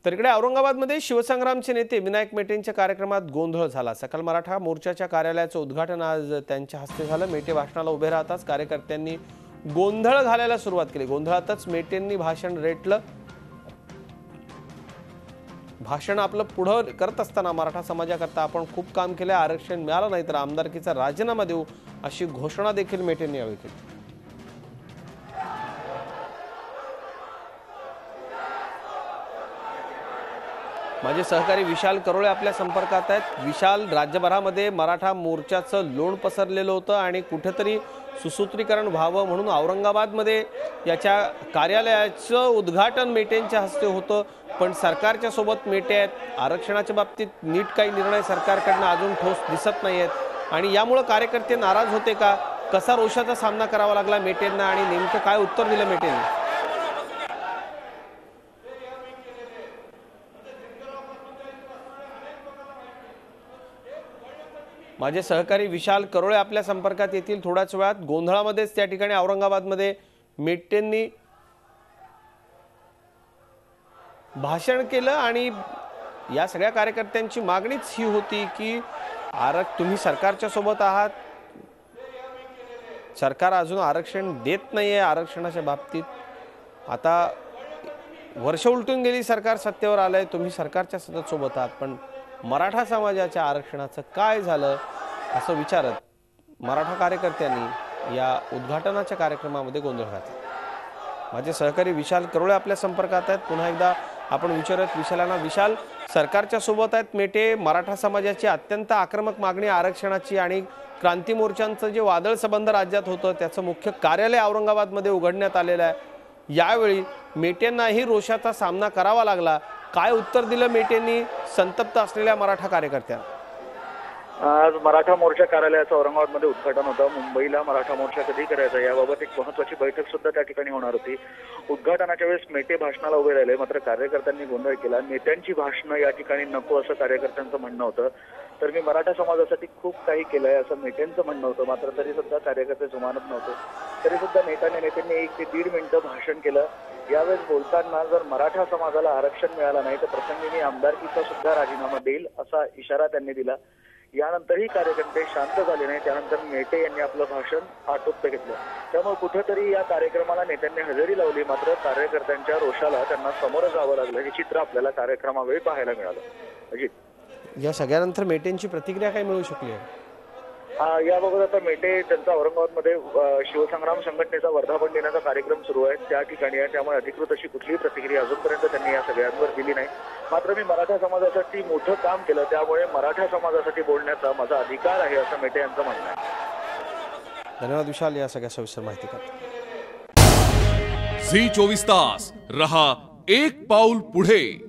तर इकडे औरंगाबादमध्ये शिवसंग्रामचे नेते विनायक मेटेंच्या कार्यक्रमात गोंधळ झाला। सकल मराठा मोर्चाच्या कार्यालयाचं उद्घाटन आज त्यांच्या हस्ते झालं। मेटे भाषणाला उभे राहताच कार्यकर्त्यांनी गोंधळ घालायला सुरुवात केली। गोंधळातच मेटेंनी भाषण रेटलं। भाषण आपलं पुढे करत असताना मराठा समाजाकरता आपण खूप काम केले, आरक्षण मिळालं नाही तर आमदारकीचा राजीनामा देऊ अशी घोषणा देखील मेटेंनी यावेळी केली। माझे सहकारी विशाल करोळे आपल्या संपर्कात आहेत। विशाल, राज्यभरामध्ये मराठा मोर्चाचं लोण पसरलेलं होतं आणि कुठेतरी सुसूत्रीकरण व्हावं म्हणून औरंगाबादमध्ये याच्या कार्यालयाचं उद्घाटन मेटेंच्या हस्ते होतं, पण सरकारच्या सोबत मेटे आहेत। आरक्षणाच्या बाबतीत नीट काही निर्णय सरकारकडून अजून ठोस दिसत नाहीयेत आणि यामुळे कार्यकर्ते नाराज होते का? कसा रोषाचा सामना करावा लागला मेटेंना आणि नेमकं काय उत्तर दिलं मेटेंनी? माझे सहकारी विशाल करोळे आपल्या संपर्कात येतील थोड्याच वेळात। गोंधळामध्येच त्या ठिकाणी औरंगाबादमध्ये मेटेंनी भाषण केलं आणि या सगळ्या कार्यकर्त्यांची मागणीच ही होती की तुम्ही सरकारच्या सोबत आहात, सरकार अजून आरक्षण देत नाहीये। आरक्षणाच्या बाबतीत आता वर्ष उलटून गेली, सरकार सत्तेवर आलंय, तुम्ही सरकारच्या सतत सोबत आहात, पण मराठा समाजाच्या आरक्षणाचं काय झालं असं विचारत मराठा कार्यकर्त्यांनी या उद्घाटनाच्या कार्यक्रमामध्ये गोंधळ घातला। माझे सहकारी विशाल करोळे आपल्या संपर्कात आहेत। पुन्हा एकदा आपण विचारत विशालांना, विशाल, सरकारच्या सोबत आहेत मेटे, मराठा समाजाची अत्यंत आक्रमक मागणी आरक्षणाची आणि क्रांती मोर्चांचं जे वादळ संबंध राज्यात होतं त्याचं मुख्य कार्यालय औरंगाबादमध्ये उघडण्यात आलेलं आहे। यावेळी मेटेंनाही रोषाचा सामना करावा लागला। काय उत्तर दिलं मेटेंनी संतप्त असलेल्या मराठा कार्यकर्त्यांना? आज मराठा मोर्चा कार्यालयाचं औरंगाबादमध्ये उद्घाटन होतं। मुंबईला मराठा मोर्चा कधी करायचा याबाबत एक महत्त्वाची बैठक सुद्धा त्या ठिकाणी होणार होती। उद्घाटनाच्या वेळेस मेटे भाषणाला उभे राहिले, मात्र कार्यकर्त्यांनी गोंधळ केला। नेत्यांची भाषणं या ठिकाणी नको असं कार्यकर्त्यांचं म्हणणं होतं। तर मी मराठा समाजासाठी खूप काही केलंय असं मेटेंचं म्हणणं होतं, मात्र तरी सुद्धा कार्यकर्ते जुमानत नव्हते। तरी सुद्धा नेत्यांनी 1 ते 1.5 मिनिटं भाषण केलं। यावेळेस बोलताना जर मराठा समाजाला आरक्षण मिळालं नाही तर प्रसंगी मी आमदारकीचा सुद्धा राजीनामा देईल असा इशारा त्यांनी दिला। यानंतरही कार्यकर्ते शांत झाले नाही। त्यानंतर मेटे यांनी आपलं भाषण आटोपतं घेतलं। त्यामुळे कुठेतरी या कार्यक्रमाला नेत्यांनी हजेरी लावली, मात्र कार्यकर्त्यांच्या रोषाला त्यांना सामोरं जावं लागलं। हे चित्र आपल्याला कार्यक्रमावेळी पाहायला मिळालं। अजित, या सगळ्यानंतर मेटेंची प्रतिक्रिया काय मिळू शकली आहे? याबाबत आता मेटे त्यांचा औरंगाबादमध्ये शिवसंग्राम संघटनेचा वर्धापन दिनाचा कार्यक्रम सुरू आहे त्या ठिकाणी आहे, त्यामुळे अधिकृत अशी कुठलीही प्रतिक्रिया अजूनपर्यंत त्यांनी या सगळ्यांवर दिली नाही। मात्र मी मराठा समाजासाठी मोठं काम केलं, त्यामुळे मराठा समाजासाठी बोलण्याचा माझा अधिकार आहे असं मेटे यांचं म्हणणं आहे। धन्यवाद विशाल या सगळ्या सविस्तर माहिती करता। झी 24 तास रहा एक पाऊल पुढे।